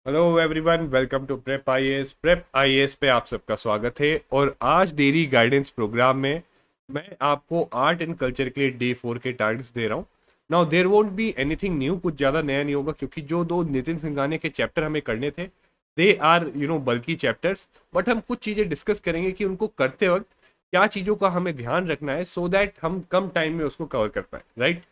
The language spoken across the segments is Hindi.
Hello everyone, welcome to prep IAS पे आप सबका स्वागत है। और आज डेली गाइडेंस प्रोग्राम में मैं आपको आर्ट एंड कल्चर के लिए डे 4 के टारगेट्स दे रहा हूँ। Now there won't be anything new, कुछ ज़्यादा नया नहीं होगा क्योंकि जो दो नितिन सिंघानिया के चैप्टर हमें करने थे दे आर बल्कि चैप्टर्स। बट हम कुछ चीज़ें डिस्कस करेंगे कि उनको करते वक्त क्या चीज़ों का हमें ध्यान रखना है सो दैट हम कम टाइम में उसको कवर कर पाए, राइट।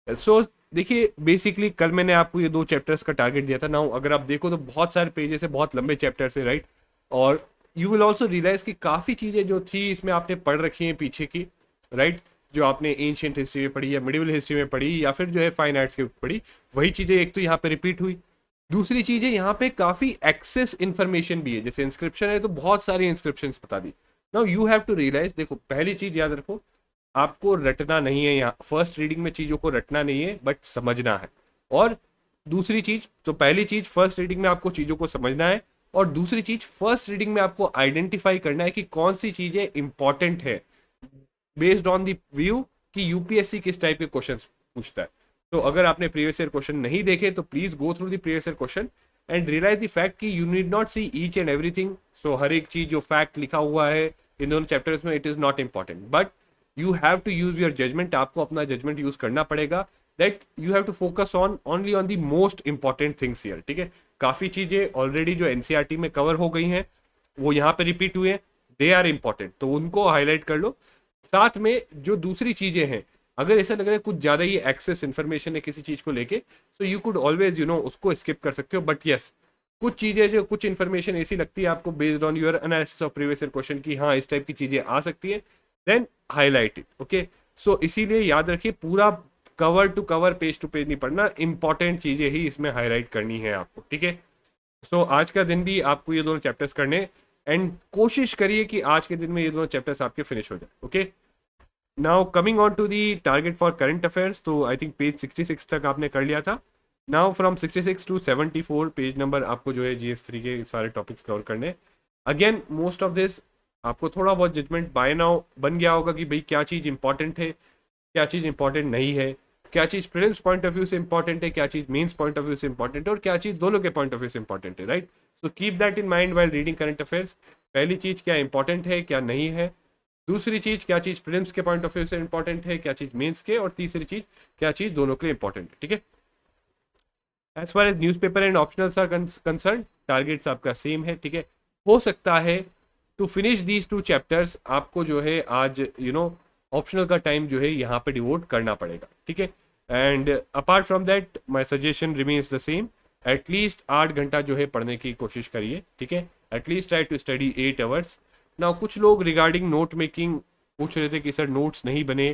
सो देखिए, बेसिकली कल मैंने आपको ये दो चैप्टर्स का टारगेट दिया था। नाउ अगर आप देखो तो बहुत सारे पेजेस है, बहुत लंबे चैप्टर्स है, राइट। और यू विल ऑल्सो रियलाइज कि काफ़ी चीज़ें जो थी इसमें आपने पढ़ रखी हैं पीछे की, राइट। जो आपने एंशियंट हिस्ट्री में पढ़ी या मिडिवल हिस्ट्री में पढ़ी या फिर जो है फाइन आर्ट्स के पढ़ी, वही चीज़ें एक तो यहाँ पे रिपीट हुई। दूसरी चीज़ है, यहाँ पे काफ़ी एक्सेस इन्फॉर्मेशन भी है। जैसे इंस्क्रिप्शन है तो बहुत सारी इंस्क्रिप्शन बता दी। Now you have to realize, देखो पहली चीज़ याद रखो, आपको रटना नहीं है। यहाँ फर्स्ट रीडिंग में चीज़ों को रटना नहीं है बट समझना है। और दूसरी चीज़, तो पहली चीज़ फर्स्ट रीडिंग में आपको चीज़ों को समझना है, और दूसरी चीज़ फर्स्ट रीडिंग में आपको आइडेंटिफाई करना है कि कौन सी चीज़ें इंपॉर्टेंट है बेस्ड ऑन द व्यू कि यूपीएससी किस टाइप के क्वेश्चन पूछता है। तो अगर आपने प्रीवियस ईयर क्वेश्चन नहीं देखे तो please go through the previous year question and realize the fact कि you need not see each and everything. So हर एक चीज जो फैक्ट लिखा हुआ है इन दोनों चैप्टर्स में, it is not important, but you have to use your judgement. आपको अपना जजमेंट यूज करना पड़ेगा, that you have to focus on only on the most important things here, ठीक है। काफी चीजें ऑलरेडी जो एनसीईआरटी में कवर हो गई हैं वो यहाँ पे रिपीट हुए हैं, दे आर इंपॉर्टेंट, तो उनको हाईलाइट कर लो। साथ में जो दूसरी चीजें हैं, अगर ऐसा लग रहा है कुछ ज्यादा ही एक्सेस इन्फॉर्मेशन है किसी चीज को लेके, तो यू कुड ऑलवेज उसको स्किप कर सकते हो। बट यस, कुछ चीजें जो कुछ इन्फॉर्मेशन ऐसी लगती है आपको based on your analysis of previous year question की हाँ इस टाइप की चीजें आ सकती है, then highlight it, okay. So इसीलिए याद रखिए, पूरा cover to cover page to page नहीं पढ़ना, इंपॉर्टेंट चीजें ही इसमें हाईलाइट करनी है आपको, ठीक है। सो आज का दिन भी आपको ये दोनों चैप्टर्स करने, एंड कोशिश करिए कि आज के दिन में ये दोनों चैप्टर्स आपके फिनिश हो जाए, okay. Now coming on to the target for current affairs, तो आई थिंक पेज 66 तक आपने कर लिया था। Now from 66 to 74 page number आपको जो है GS3 के सारे टॉपिक्स कवर करने। अगेन मोस्ट ऑफ दिस आपको थोड़ा बहुत जजमेंट बाय नाउ बन गया होगा कि भाई क्या चीज़ इंपॉर्टेंट है, क्या चीज़ इंपॉर्टेंट नहीं है, क्या चीज़ प्रीलिम्स पॉइंट ऑफ व्यू से इंपॉर्टेंट है, क्या चीज़ मेंस पॉइंट ऑफ व्यू से इंपॉर्टेंट है, और क्या चीज़ दोनों के पॉइंट ऑफ व्यू से इंपॉर्टेंट है, right. So keep that in mind while reading current affairs. पहली चीज़ क्या इंपॉर्टेंट है क्या नहीं है, दूसरी चीज क्या चीज प्रीलिम्स के पॉइंट ऑफ व्यू से इंपॉर्टेंट है, क्या चीज मेंस के, और तीसरी चीज क्या चीज दोनों के लिए इंपॉर्टेंट है, ठीक है। As far as newspaper and optionals are concern, targets आपका सेम है, ठीक है। हो सकता है to finish these two chapters आपको जो है आज ऑप्शनल का टाइम जो है यहाँ पे डिवोट करना पड़ेगा, ठीक है। And apart from that my suggestion remains the same, at least 8 घंटा जो है पढ़ने की कोशिश करिए, ठीक है। At least try to study 8 hours. ना कुछ लोग रिगार्डिंग नोट मेकिंग पूछ रहे थे कि सर नोट्स नहीं बने।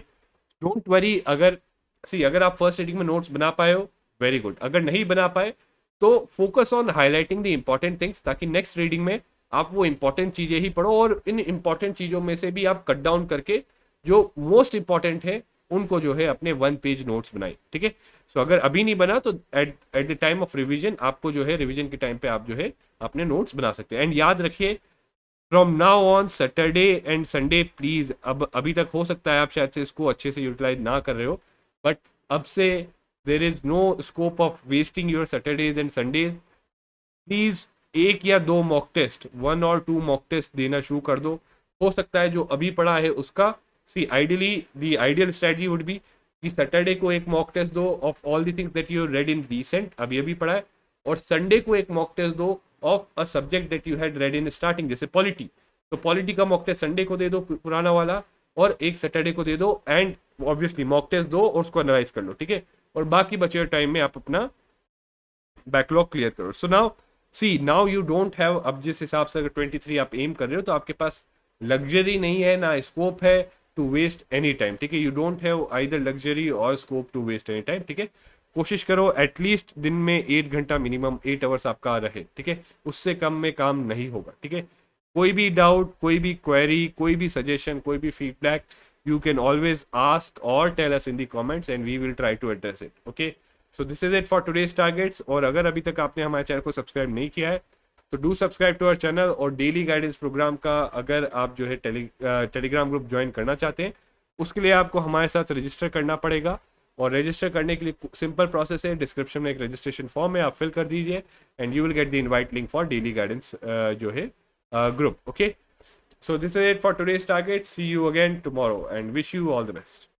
डोंट वरी, अगर आप फर्स्ट रीडिंग में नोट्स बना पाए हो, वेरी गुड। अगर नहीं बना पाए तो focus on highlighting the important things, ताकि नेक्स्ट रीडिंग में आप वो इंपॉर्टेंट चीज़ें ही पढ़ो, और इन इंपॉर्टेंट चीज़ों में से भी आप कट डाउन करके जो मोस्ट इंपॉर्टेंट है उनको जो है अपने 1 पेज नोट्स बनाए, ठीक है। सो अगर अभी नहीं बना तो at at the time of revision आपको जो है रिवीजन के टाइम पे आप जो है अपने नोट्स बना सकते हैं। एंड याद रखिए, from now on Saturday and Sunday please, अब अभी तक हो सकता है आप शायद से इसको अच्छे से यूटिलाइज ना कर रहे हो, बट अब से there is no scope of wasting your Saturdays and Sundays. Please 1 या 2 मॉक टेस्ट, 1 और 2 मॉक टेस्ट देना शुरू कर दो। हो सकता है जो अभी पढ़ा है उसका, see ideally the ideal strategy would be कि सैटरडे को एक मॉक टेस्ट दो of all the things that you read in recent, अभी अभी पढ़ा है, और संडे को एक मॉक टेस्ट दो of a subject that you had read in starting, जैसे पॉलिटी। तो पॉलिटी का मॉक टेस्ट संडे को दे दो पुराना वाला, और एक सैटरडे को दे दो, एंड ऑब्वियसली मॉक टेस्ट दो और उसको एनालाइज कर लो, ठीक है। और बाकी बचे हुए टाइम में आप अपना बैकलॉग क्लियर करो। So now see, now you don't have, अब जिस हिसाब से अगर 23 आप एम कर रहे हो तो आपके पास लग्जरी नहीं है ना स्कोप है टू वेस्ट एनी टाइम, ठीक है। You don't have either luxury और scope to waste any time, ठीक है। कोशिश करो एटलीस्ट दिन में 8 घंटा, मिनिमम 8 आवर्स आपका रहे, ठीक है। उससे कम में काम नहीं होगा, ठीक है। कोई भी डाउट, कोई भी क्वेरी, कोई भी सजेशन, कोई भी feedback, you can always ask or tell us in the comments and we will try to address it, okay. So this is it for today's targets। और अगर अभी तक आपने हमारे चैनल को सब्सक्राइब नहीं किया है तो do subscribe to our channel. और डेली गाइडेंस प्रोग्राम का अगर आप जो है टेलीग्राम ग्रुप ज्वाइन करना चाहते हैं, उसके लिए आपको हमारे साथ रजिस्टर करना पड़ेगा। और रजिस्टर करने के लिए सिंपल प्रोसेस है, डिस्क्रिप्शन में एक रजिस्ट्रेशन फॉर्म है, आप फिल कर दीजिए and you will get the invite link for daily guidance जो है group. Okay, so this is it for today's target. See you again tomorrow and wish you all the best.